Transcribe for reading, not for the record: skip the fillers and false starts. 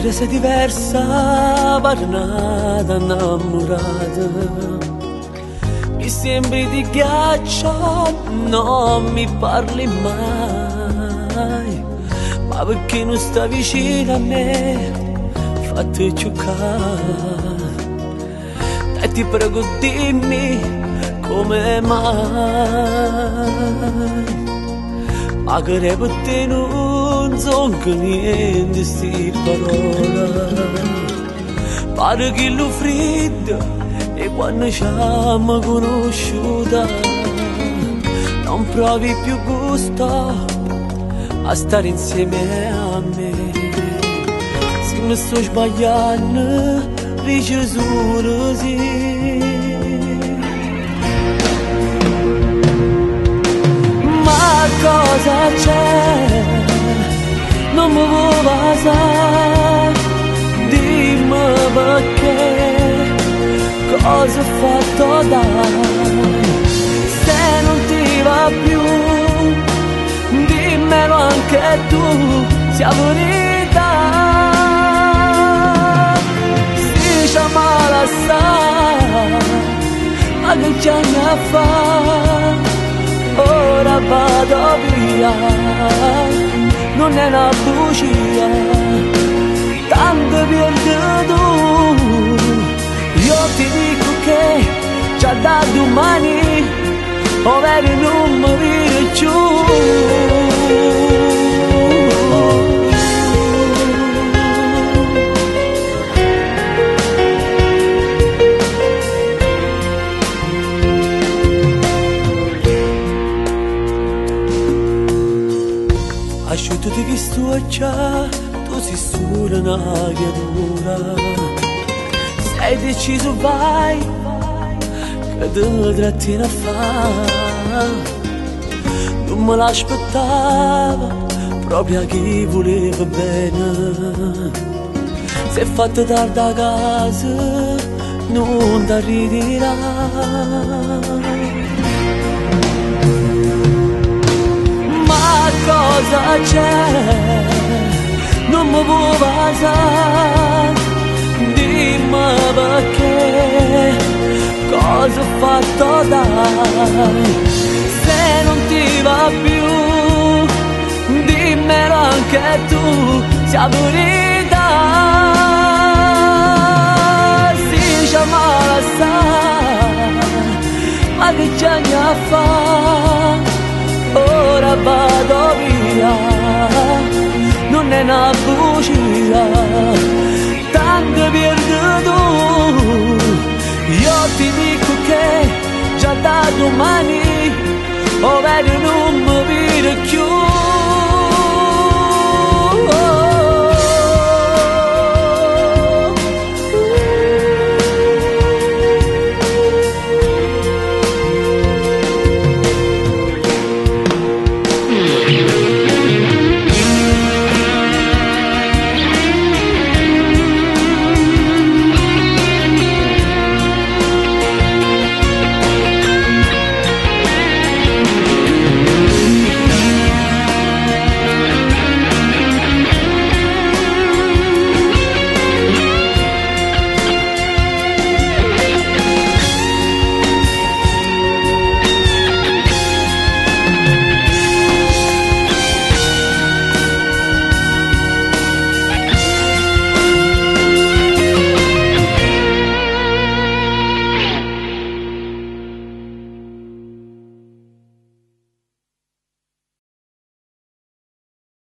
Ora sei diversa, parnata, innamorata. Mi sembri di ghiaccio, non mi parli mai. Ma perché non stai vicino a me, fatti giocare. E ti prego dimmi come mai. Ma che per te non sono che niente sti parole. Pare che lo freddo e quando ci siamo conosciuta non provi più gusto a stare insieme a me. Se mi sto sbagliando dici solo sì. Cosa c'è? Non mi vuoi basare, dimmi perché, cosa ho fatto dai? Se non ti va più, dimmelo anche tu, sia verità. Si chiama la sa, ma che c'è a fare? Ora vado via, non è una bugia, tanto perduto. Io ti dico che già da domani, ovvero non mi viene più. Asciutto di che sto già, tu sei solo una creatura. Sei deciso vai, che te trattiene a fare. Non me l'aspettavo, proprio a chi voleva bene. Se è fatto tardi a casa, non ti ritirare. Cosa c'è? Non mi vuoi basare, dimmi perché, cosa ho fatto dai? Se non ti va più, dimmelo anche tu, sia verità. Si chiama la sa, ma che c'è a fare? Ora vado via, non è una bugia, tanto perduto. Io ti dico che già da domani, ovvero non